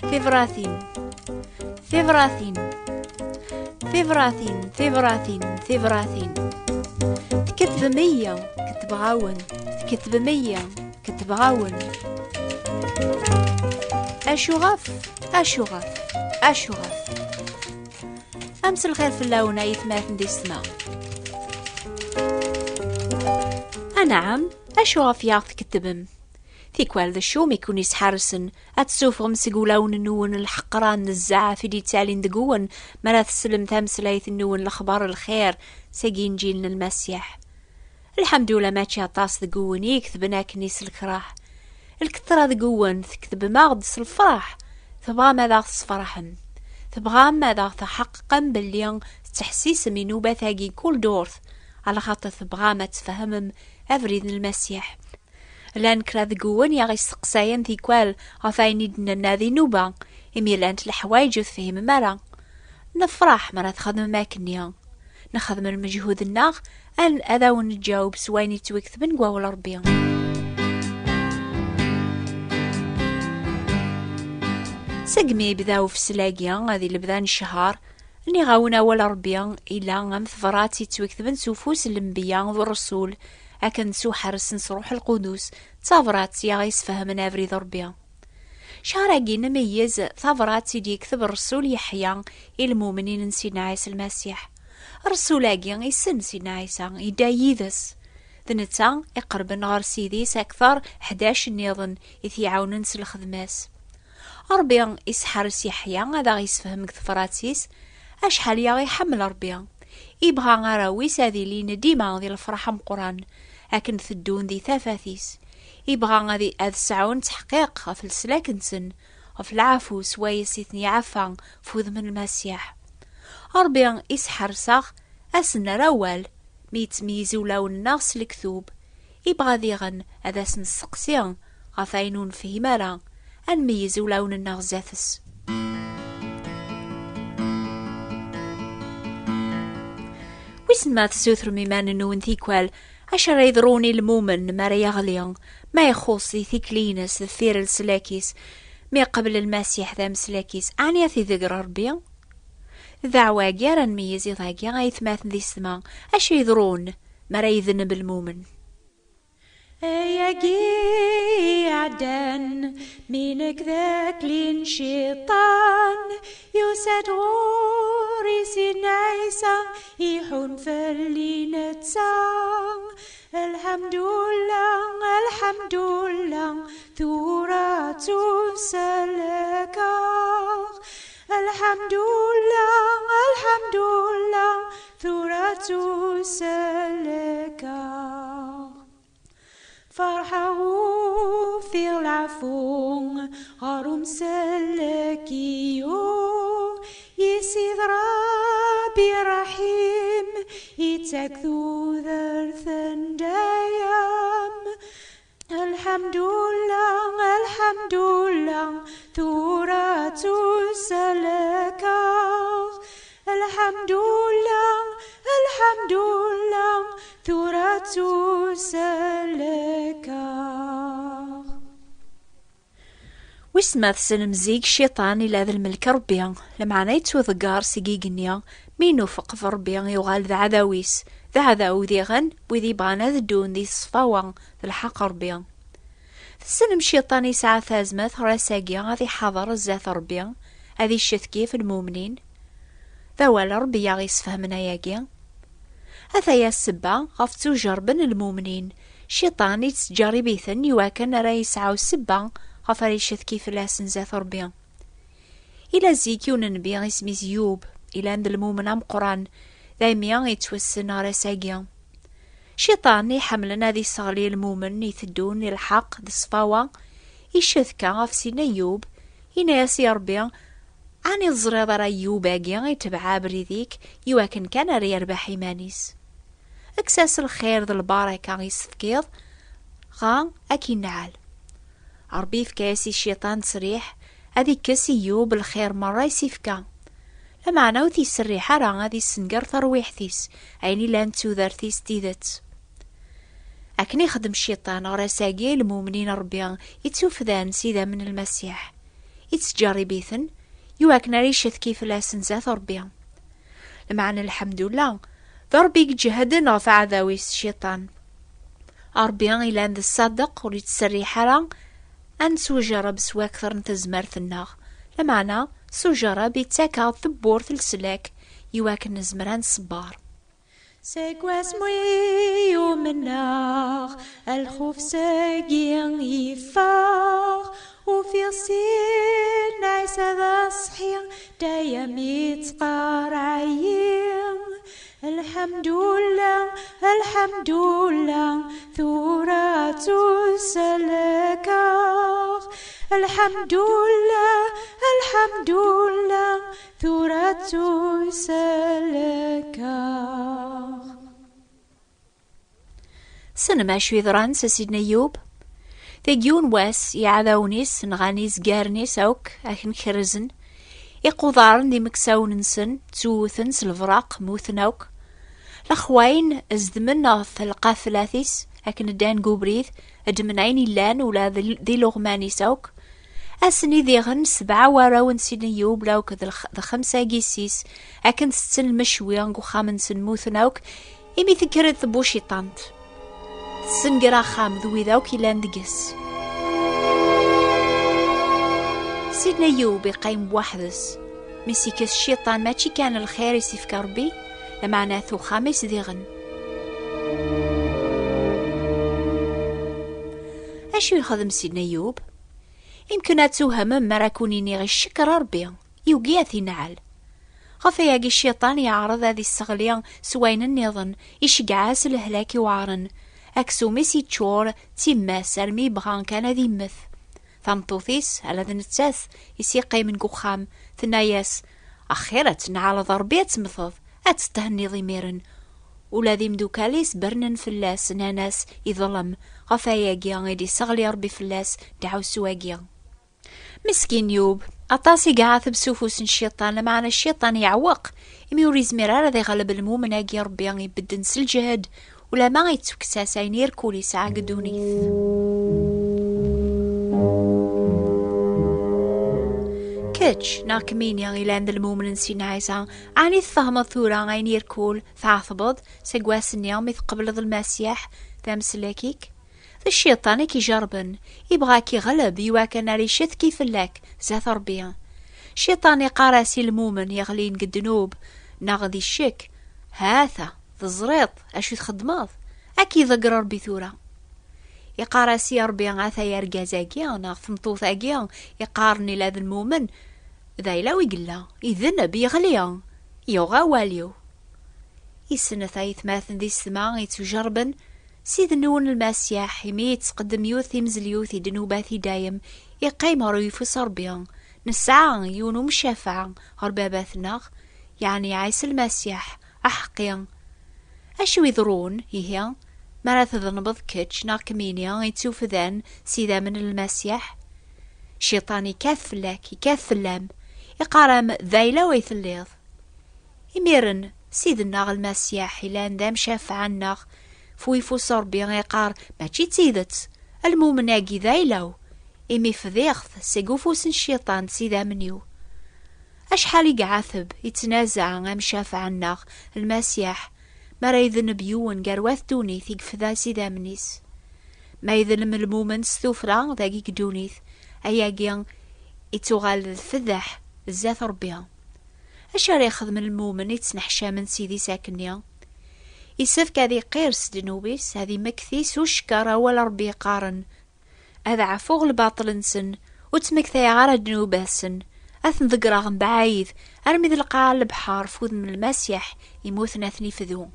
ثيفراثين ثيفراثين ثيفراثين ثيفراثين ثيفراثين. تكتب 100 كتبغاون، تكتب 100 كتبغاون. أشغف أشغف أشغف. أمس الخير في اللون يتماثل دي السماء. نعم أشغف ياغ تكتبم تيكوال ذا الشوم يكون يسحرسن أتسوفغم سيقولون النون الحقران الزعاف دي تالين دقون ملا تسلم تمسلايث النون الأخبار الخير ساقين جيلنا المسيح. الحمد لله ما تشاطاس دقون يكتبنا كنيس الكراح الكترة دقون تكتب ماغدس الفرح. تبغى ماذا تصفرحم، تبغى ماذا تحققا باللي تحسيس منوبة ثاقي كل دورث على خاطر تبغى ما تفهمم أفريد المسيح. لان كراذ قوان يغي سقسايان ثيكوال غفايني دنا ذي نوبا إمي لانت الحوايج تفهم مرا. نفرح مرا تخدم ماكنيا نخدم المجهود الناغ أن أذا ونجاوب سويني تويكتب نقوى ولا ربيا. سقمي بذاو في سلاقيا غادي لبذان الشهر اني غاونا ولا ربيا إلا غام ثفراتي تويكتبن سوفوس الانبياء والرسول أكن سو حرس روح القدس تصافرات يا غيس فهمنا افري ضربيا. شهراقي نميز ثفرات دي يكتب الرسول يحيى المؤمنين نسينا عيسى المسيح. الرسولاقي يسن سينا عيسى يدايدس ذنتا يقرب نهار سيديس أكثر 11 نيضن يثيعون نس الخدماس. ربيا يسحرس يحيى هذا غيس فهمك ثفراتيس أشحال يا غي حمل ربيا يبغى غراويس هذي لين ديما غادي الفرحة مقران لكن ثدون ذي ثافاثيس يبغى غادي أذسعون تحقيق في السلاكنسن وفي العفو سوايس يثني عفا فوذ من المسيح. ربيا يسحر ساخ أسن روال ميتميزو لون الناس الكثوب يبغى ذيغن هذا اسم السقسيان غفاينون فيه مالا أنميزو لون الناس زاثس. ويسن ما تسوثر ميمان نون ثيكوال عشر يذروني المؤمن ما ريغليان ما يخص ثيكلينس ثير السلاكيس مي قبل المسيح ذا مسلاكيس عني ثي ذكر ربيا ذعوا جارا ميزي ضاقيا غيثماثن ذي السما اش يذرون ما ريذن بالمؤمن. يا عدن منك ذاك لين شيطان يسد غوري سنايسا يحون فاللي نتسان. الحمد لله ثورة سلكا. الحمد لله ثورة سلكا. فرحه في العفو غارم سلكيو يسيد ربي رحيم يتكذو ذرثن دايم. الحمد لله ثورة سلكا. الحمد لله ثورة سلكا. وسمات سنمزيق الشيطان إلى ذا الملك ربيا لما نيتو ذقار سيقيقنيا مينو فقف ربيا يغال ذا عذاويس ذا عذاو ذي غن وذي بانا ذدون ذي صفاوان ذا الحق ربيا. السنم الشيطان يسعى ثازمت راساقيا غادي حضر الزاث ربيا هذي الشثكي في المؤمنين ذا ولا ربيا غيسفهمنا ياقيا. هذا السبة غفتو جربن المؤمنين شيطان يتسجاري بيثن يواكن راه يسعى السبة غفر يشثكي في الاسن زاث ربيا. إلا زيكيون نبي غيسمي زيوب إلا عند المؤمن أم قران ذايميا يتوسن راساقيا. شيطان يحملنا ذي صغلي المؤمن يثدون الحق ذي الصفاوة يشثكا غف سينا يوب يناس يا ربيا عني الزريضة راه يوباقيا يتبعا بريذيك يواكن كان راه يربح إيمانيس. اكساس الخير ذا البركة غيسفكيض غا أكي نعال عربي في كاسي الشيطان تصريح هذي كاسي يوب الخير مرة يسيفكا لما نوثي السريحة راه غادي السنقر ترويحتيس عيني لان توذرتيس تيذت. أكني خدم الشيطان راساقي المؤمنين ربيا يتوفدان سيدا من المسيح يتجاربيثن يواكنا ريشت كيف لاسن ذات ربي. لمعنى الحمد لله ضربي جهدنا في عذاويس الشيطان ربي إلا عند الصدق وريت السريحة أن سوجرة بسوا أكثر نتزمرت النار. لمعنى سوجرة بيتاكا ثبور السلاك يواكن نزمران الصبار. سيكواس مويو مناغ الخوف ساقين يفاغ وفي السين عيسى ذا صحيح دايا ميتقار عيين. الحمد لله الحمد لله ثورات سلكاغ. الحمد لله الحمد لله ثورات سلكاغ. سنما شوي ذران سيدنا أيوب ثيجون واس يعذاونيس نغانيس قارنيس أوك أكن كرزن يقوضارن دي مكساون نسن توثن سلفراق موثنوك لخوين ازدمنا ثلقا ثلاثيس أكن دان قوبريث ادمنين اللان ولا ذي لغماني سوك أسني ذيغن 7 وراون سيدنا أيوب لاوك ذا 5 قيسيس أكن 6 المشويان وخامنسن موثنوك إمي ذكرت ثبوشي طانت سنقرا خام ذوي ذاوك إلان دقس. سيدنا أيوب يقيم بوحدس مسيكس الشيطان ماشي كان الخير يسيفكر بي لمعنى ثو خامس ذيغن. أشو يخدم سيدنا أيوب؟ يمكن أتوهم مراكونيني غي الشكر ربي يوقياثي نعل غفياقي الشيطان يعرض هذه السغلية سوين النظن يشقعاس الهلاك وعارن أكسو ميسي تشور تيما سرمي بغان كان ذي مث ثمطوثيس على ذن التاث يسيقي من قخام ثناياس أخيرا على ضربية مثض أتستهني ضميرن ولا ذي مدوكاليس برنن فلاس ناناس يظلم غفاياقيا غيدي سغلي ربي فلاس دعو سواقيا. مسكين يوب أطاسي قاعث بسوفوس الشيطان لمعنى الشيطان يعوق يميوريز مرارة ذي غلب المؤمن أقيا ربي يبدن سلجهد ولا ما يتوكساسين يركولي ساعة قدونيث. كتش ناكمين يغي لاند المؤمن نسين عيسى عني الثهمة ثورة غين يركول ثعثبض سقواس النيوم يثقبل ذا المسيح ذا مسلاكيك. الشيطان كي جربن يبغاك يغلب يواكن ريشت كيف لك زاث ربيا. الشيطان يقاراسي المؤمن يغلين قد نوب ناغذي الشك هاثا تزريط أشو تخدماض أكي ذقر ربي ثورة يقاراسي ربي غاثا يرقازاقيا ناغ ثمطوث أقيا يقارني لذا المؤمن ذا يلاوي قلا يذنب يغليا يوغا واليو يسنة ثايث ماثن ذي السماء يتجربن سيد نون المسيح يميت قدم يوث يمزل يوث دنوباثي دايم يقيم ريفو صربيا نسعى يونو مشافعا غرباباثنا يعني عيس المسيح أحقيا أشو يذرون هي مرات ذنبض كتش ناكمينيا يتسوف ذان سيدا من المسيح شيطان يكاث لك يكاث اللام يقارم ذايلا ويثليض يميرن سيدنا المسيح إلان دام شاف عنا فويفو صربي يقار ماشي تيدت المؤمن اقي ذايلاو إمي فذيخث سيقوفوس الشيطان سيدا منيو أشحال يقعثب يتنازع غام شاف عنا المسيح ما رايذن بيون قارواث دونيث يقفذا سيدا منيس ما يذن المؤمن ستوفرا ذاقيك دونيث أياقيا يتوغال الفذح الزاث ربيها. أشار ياخذ من المؤمن يتسنحشا من سيدي ساكنيا يسفك هذي قيرس دنوبيس هذي مكثيس وشكرا ولا ربي قارن هذا عفوغ الباطل نسن وتمكثي غارة دنوباسن أثن ذقراغن بعايد أرمي ذي القاع البحار فوذ من المسيح يموت ناثني فذو.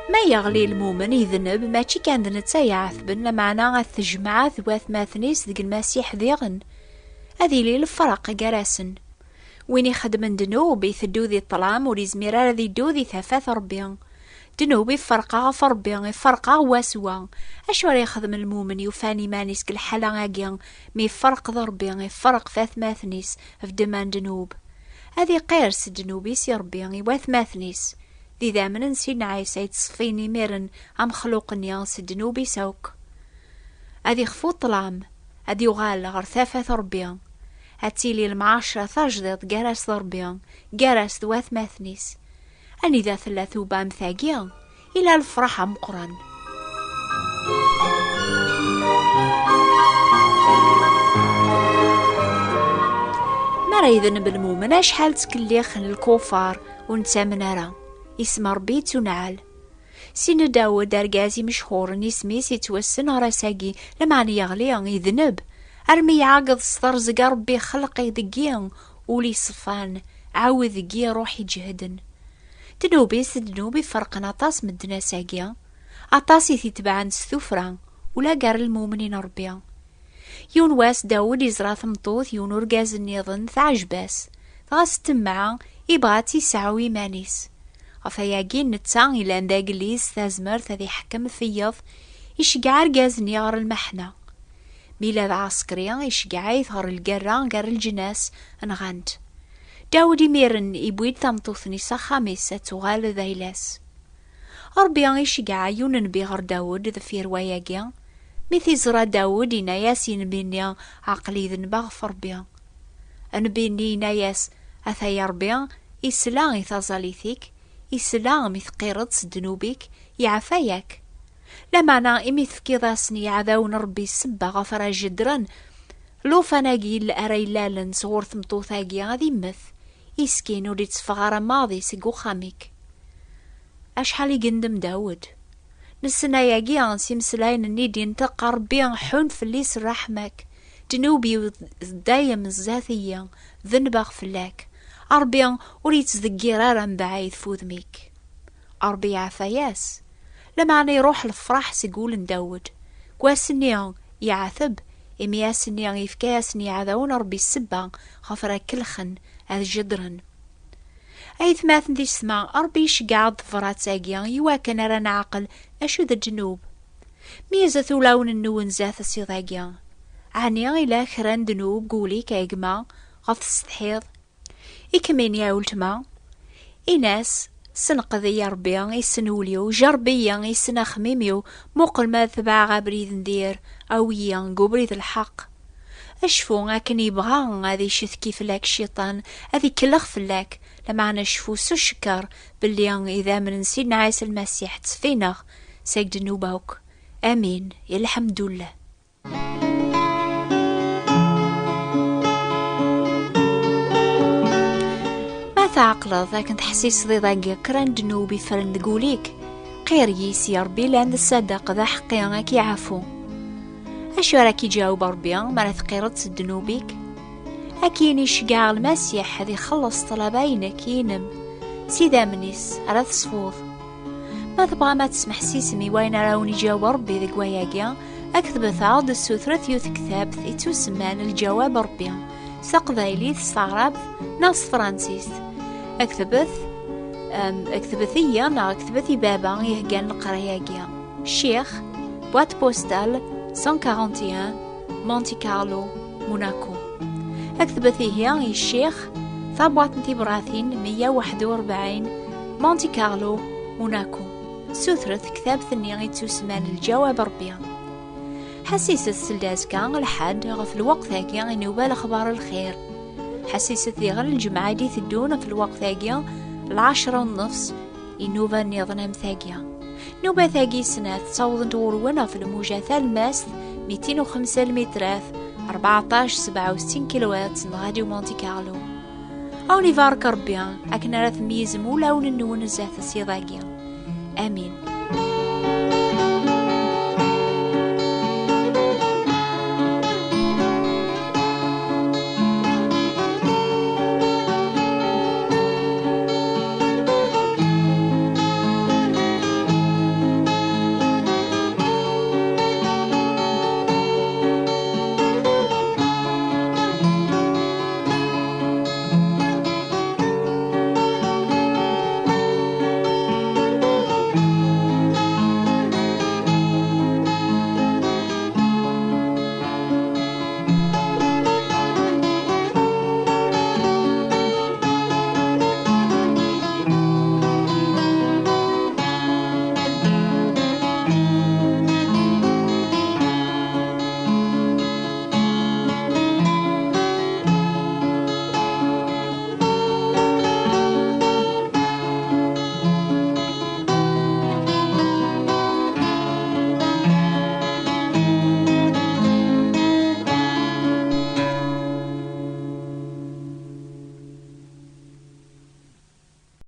ما يغلي المؤمن يذنب ماشي كان ذنتا يعثبن لمعنا غثجمع ثواث ماثنيس ذق المسيح ذيغن هذي لي الفرق قراسن وين يخدمن دنوب يثدو ذي الطلام وريزميرا ذي دو ذي ثفاث ربيان دنوب يفرقا غف ربيان يفرقا واسوا أشوار يخدم المؤمن يوفاني مانيس كل حالا غاقيان مي يفرق ذا ربيان يفرق ثاث ماثنيس في دمان دنوب هذي قيرس دنوبيس يا ربيان يواث ماثنيس دي ذامن نسينا عيسى يتصفيني ميرن أم خلوق نياس الدنوبي سوك. أدي خفو طلام أدي يغال غرثافة ربيان أتيلي المعاشرة تجدد جرس ضربيان جرس ذوات مثنيس أني ذا ثلاثو بام ثاقيان إلى الفرح مقرن. مريذن بالمؤمن شحال تكليخ الكفار ونتامنارا اسم ربي تنعال. سين داود أرقازي مشهور نسميس يتوسن راساقي لما يغلي يذنب أرمي يعاقض سترزق ربي خلقي ذقيان ولي صفان عاوذ ذقي روحي جهدن. دنوبي فرقنا أطاس مدنا ساقيا أطاسي تتبعن ستوفران ولا قار المؤمنين ربيا. يون واس داود يزرع ثمطوث يون ورقاز النيضن ثعجباس غاس تمعا يبغات يسعو يمانيس غفاياقين نتسان إلا عند قليس ثازمر ثذي حكم فيض يشقع رقاز نيغر المحنة ميلاد عسكريا يشقع يظهر القران قار الجناس انغاند. داود يميرن يبويد ثمطوث نيسا خامسة تغال ذايلاس ربيا يشقع يونن بيغر داود ذفير وياقيا مثي زرا داود يناياس ينبينيا عقلي ذنباغ فربيا انبيني يناياس أثايا ربيا يسلا يثازاليثيك يسلا مثقيرت سدنوبيك يعفاياك لمعنى إمي ثكيضاسني عذاون ربي السبا غفرا جدرا لو فناقي الأريلالن صغور ثمطوثاقي غادي مث يسكين ولي تفغار ماضي سيقو خاميك. أشحال يقندم داود نسنا ياقي غنسي مسلاين النيدين تلقى ربي حون فليس رحمك جنوبي دايم الزاثية ذنبغ فلاك أربيا وريت ذقيرارا بعيد فوذميك أربي عفاياس لما أنا يروح الفرح سيقول داود كواسني يعثب إمياسني يفكاسني عذاون ربي السبا غفرا كلخن هذ جدرن أيث ماثن دي سما أربي شقعد فرات ساقيا يواكن رانا عقل أشو ذا الجنوب ميزة لون النون زاث السيضاقيا عنيا إلا خران دنوب قولي كايقما غف السحيض إكمين يا ولتما إناس سنقضي ربيا يسنوليو جربيا يسنا خميميو موقل ما ثبع غابريد ندير أويا قبريد الحق أشفو غاكن يبغا غادي يشثكي فلاك الشيطان هذي كلخ فلاك لما نشفو سو شكر باللي إذا من نسينا عيسى المسيح تسفينا ساقد نوباوك آمين يا الحمد لله. ما تعقل ذاك تحسيس ذي ضاقي كران دنوبي فرن دقوليك قير يسي ربي لأن الصدق ذا حقيا كي عفو أشو راكي جاوب ربيا ما ثقيرت دنوبيك أكيني شقاع المسيح هذي خلص طلبينك ينم سيدا منيس على تصفوض ما تبغى ما تسمح سيسمي وين راوني جاوب ربي ذي قواياقيا أكتب ثعود السوثرة يوث كتاب ثيتو سمان الجواب ربيا ساقذايلي تستغرب ناس فرانسيس أكتبثي أنا أكتبثي بابا يهجان القراياقيا الشيخ بوات بوستال 141 مونتي كارلو موناكو. أكتبثي هي الشيخ ثابوات نتي براثين 141 مونتي كارلو موناكو. سوثرث كتاب ثنيغي تسمان الجواب ربيا حسيسة السلداز كان الحد غف الوقت هاكيا ينوبا الأخبار الخير حسيسة ذي غير الجمعة دي تدونا في الوقت هاكيا 10:30 ينوبا النظام ثاقيا نوبا ثاقي سنة تصوض ندورونا في الموجة الماس 205 المترات 1467 كيلوات راديو مونتي كارلو أو نيفارك ربيا أكنا راه تميز مولا وننون الزهث السيضاقيا آمين.